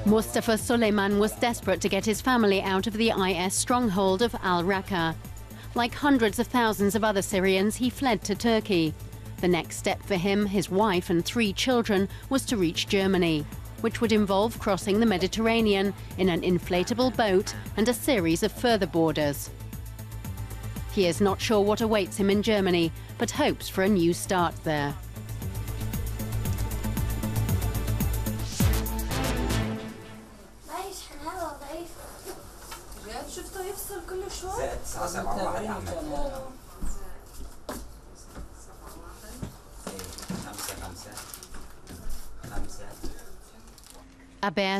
Mustafa Suleiman was desperate to get his family out of the IS stronghold of Raqqa. Like hundreds of thousands of other Syrians, he fled to Turkey. The next step for him, his wife and 3 children, was to reach Germany, which would involve crossing the Mediterranean in an inflatable boat and a series of further borders. He is not sure what awaits him in Germany, but hopes for a new start there.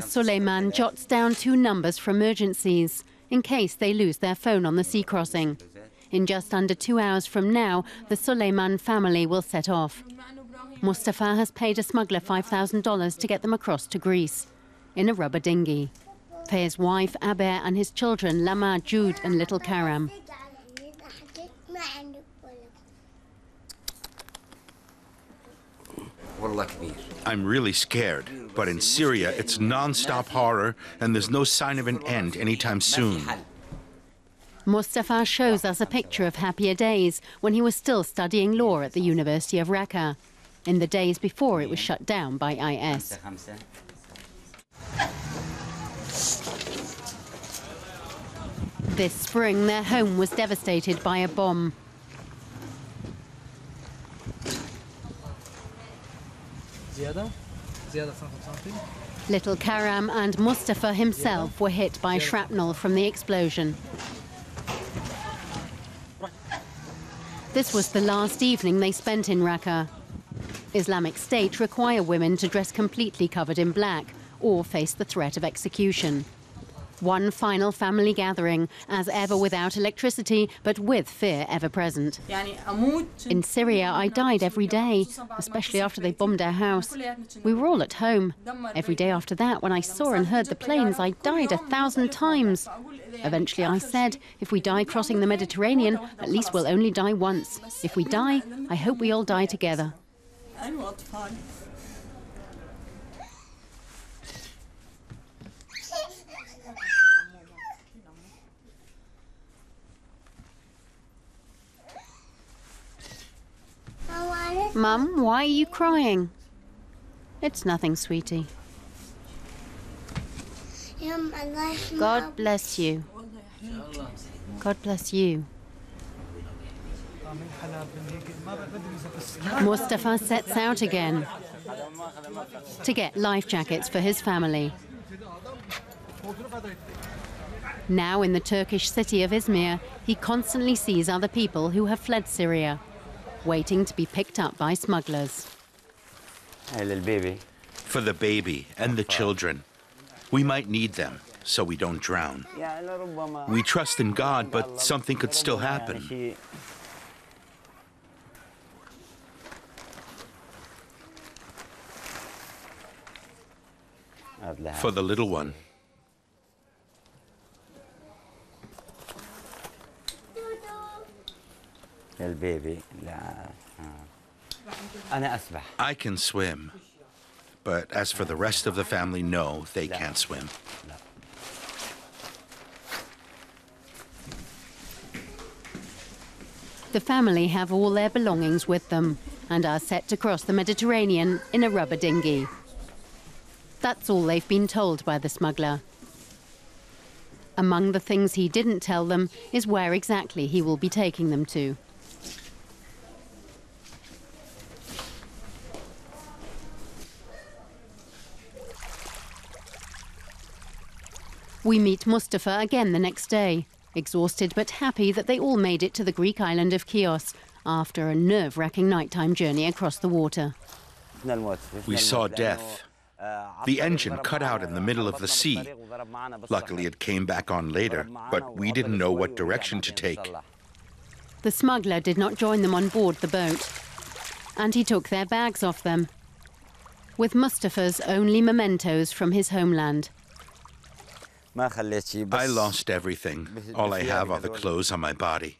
Suleiman jots down 2 numbers for emergencies, in case they lose their phone on the sea crossing. In just under 2 hours from now, the Suleiman family will set off. Mustafa has paid a smuggler $5,000 to get them across to Greece, in a rubber dinghy. For his wife, Aber, and his children, Lama, Jude, and little Karam. I'm really scared, but in Syria it's non-stop horror and there's no sign of an end anytime soon. Mustafa shows us a picture of happier days when he was still studying law at the University of Raqqa, in the days before it was shut down by IS. This spring, their home was devastated by a bomb. Little Karam and Mustafa himself were hit by shrapnel from the explosion. This was the last evening they spent in Raqqa. Islamic State require women to dress completely covered in black or face the threat of execution. One final family gathering, as ever without electricity, but with fear ever present. In Syria, I died every day, especially after they bombed our house. We were all at home. Every day after that, when I saw and heard the planes, I died 1,000 times. Eventually I said, if we die crossing the Mediterranean, at least we'll only die once. If we die, I hope we all die together. Mum, why are you crying? It's nothing, sweetie. God bless you. God bless you. Mustafa sets out again to get life jackets for his family. Now in the Turkish city of Izmir, he constantly sees other people who have fled Syria, waiting to be picked up by smugglers. For the baby and the children. We might need them, so we don't drown. We trust in God, but something could still happen. For the little one. I can swim, but as for the rest of the family, no, they can't swim. The family have all their belongings with them and are set to cross the Mediterranean in a rubber dinghy. That's all they've been told by the smuggler. Among the things he didn't tell them is where exactly he will be taking them to. We meet Mustafa again the next day, exhausted but happy that they all made it to the Greek island of Chios after a nerve-wracking nighttime journey across the water. We saw death. The engine cut out in the middle of the sea. Luckily, it came back on later, but we didn't know what direction to take. The smuggler did not join them on board the boat, and he took their bags off them, with Mustafa's only mementos from his homeland. I lost everything. All I have are the clothes on my body.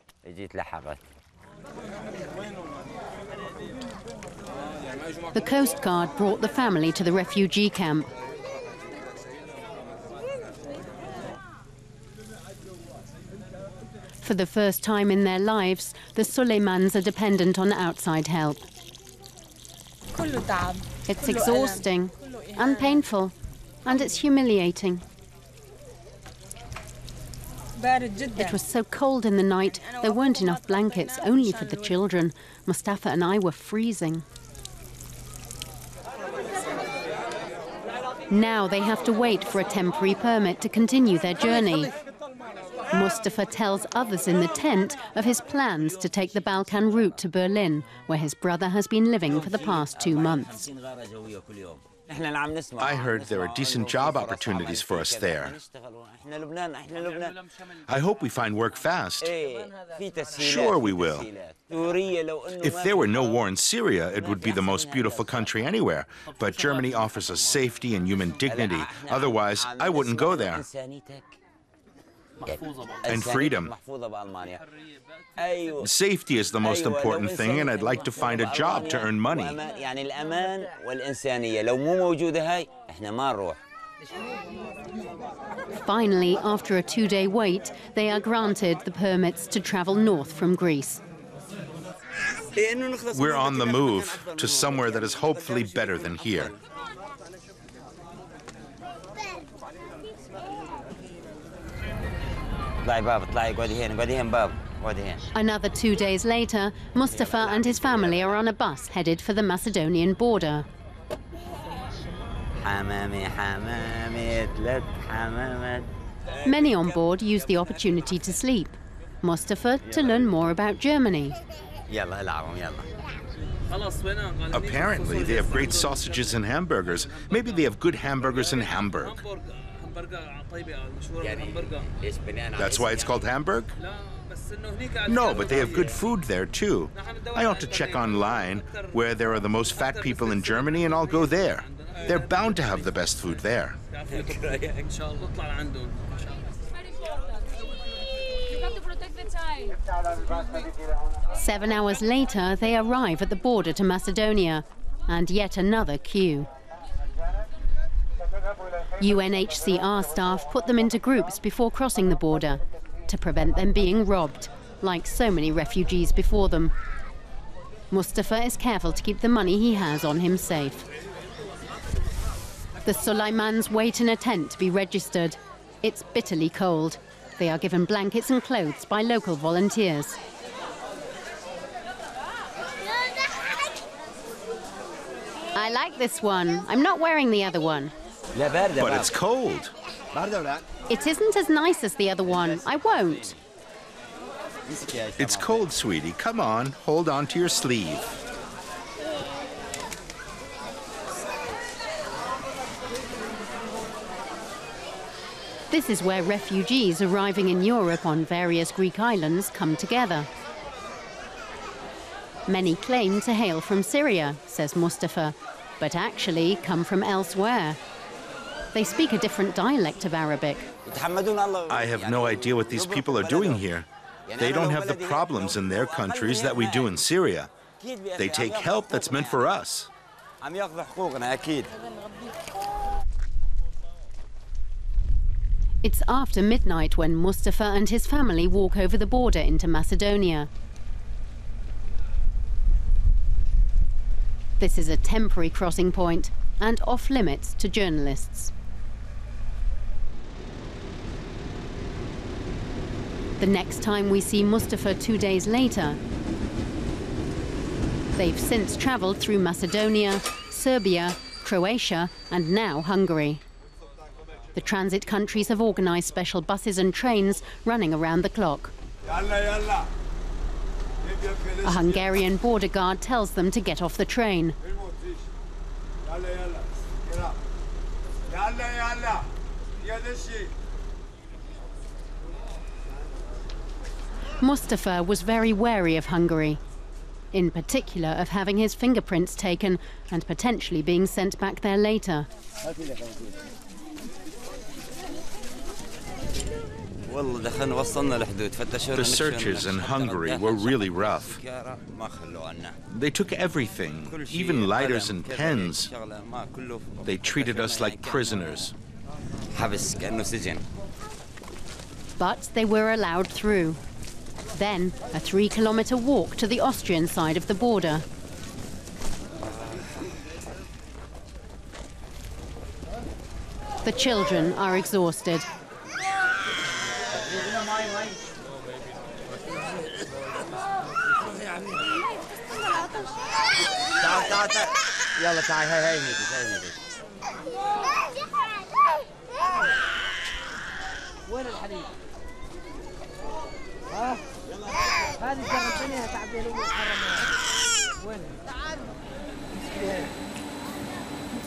The Coast Guard brought the family to the refugee camp. For the first time in their lives, the Suleimans are dependent on outside help. It's exhausting and painful, and it's humiliating. It was so cold in the night, there weren't enough blankets, only for the children. Mustafa and I were freezing. Now they have to wait for a temporary permit to continue their journey. Mustafa tells others in the tent of his plans to take the Balkan route to Berlin, where his brother has been living for the past 2 months. I heard there are decent job opportunities for us there. I hope we find work fast. Sure we will. If there were no war in Syria, it would be the most beautiful country anywhere. But Germany offers us safety and human dignity. Otherwise, I wouldn't go there. And freedom. Safety is the most important thing, and I'd like to find a job to earn money. Finally, after a 2-day wait, they are granted the permits to travel north from Greece. We're on the move to somewhere that is hopefully better than here. Another 2 days later, Mustafa and his family are on a bus headed for the Macedonian border. Many on board use the opportunity to sleep. Mustafa to learn more about Germany. Apparently, they have great sausages and hamburgers. Maybe they have good hamburgers in Hamburg. That's why it's called Hamburg? No, but they have good food there, too. I ought to check online where there are the most fat people in Germany, and I'll go there. They're bound to have the best food there. 7 hours later, they arrive at the border to Macedonia, and yet another queue. UNHCR staff put them into groups before crossing the border to prevent them being robbed, like so many refugees before them. Mustafa is careful to keep the money he has on him safe. The Suleimans wait in a tent to be registered. It's bitterly cold. They are given blankets and clothes by local volunteers. I like this one. I'm not wearing the other one. But it's cold. It isn't as nice as the other one. I won't. It's cold, sweetie. Come on, hold on to your sleeve. This is where refugees arriving in Europe on various Greek islands come together. Many claim to hail from Syria, says Mustafa, but actually come from elsewhere. They speak a different dialect of Arabic. I have no idea what these people are doing here. They don't have the problems in their countries that we do in Syria. They take help that's meant for us. It's after midnight when Mustafa and his family walk over the border into Macedonia. This is a temporary crossing point and off-limits to journalists. The next time we see Mustafa 2 days later, they've since travelled through Macedonia, Serbia, Croatia, and now Hungary. The transit countries have organised special buses and trains running around the clock. A Hungarian border guard tells them to get off the train. Mustafa was very wary of Hungary, in particular of having his fingerprints taken and potentially being sent back there later. The searches in Hungary were really rough. They took everything, even lighters and pens. They treated us like prisoners. But they were allowed through. Then a 3-kilometer walk to the Austrian side of the border. The children are exhausted.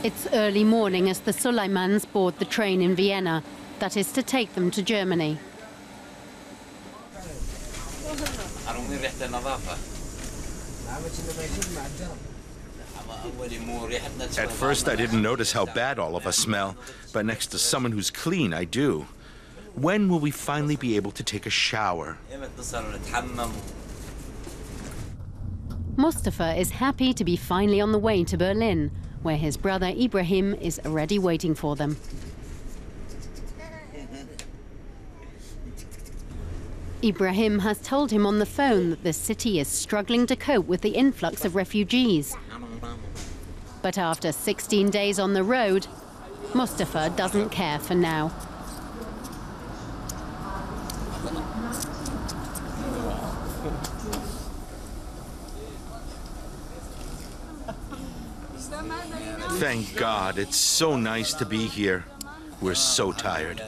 It's early morning as the Suleimans board the train in Vienna that is to take them to Germany. At first, I didn't notice how bad all of us smell, but next to someone who's clean, I do. When will we finally be able to take a shower? Mustafa is happy to be finally on the way to Berlin, where his brother Ibrahim is already waiting for them. Ibrahim has told him on the phone that the city is struggling to cope with the influx of refugees. But after 16 days on the road, Mustafa doesn't care for now. Thank God, it's so nice to be here. We're so tired.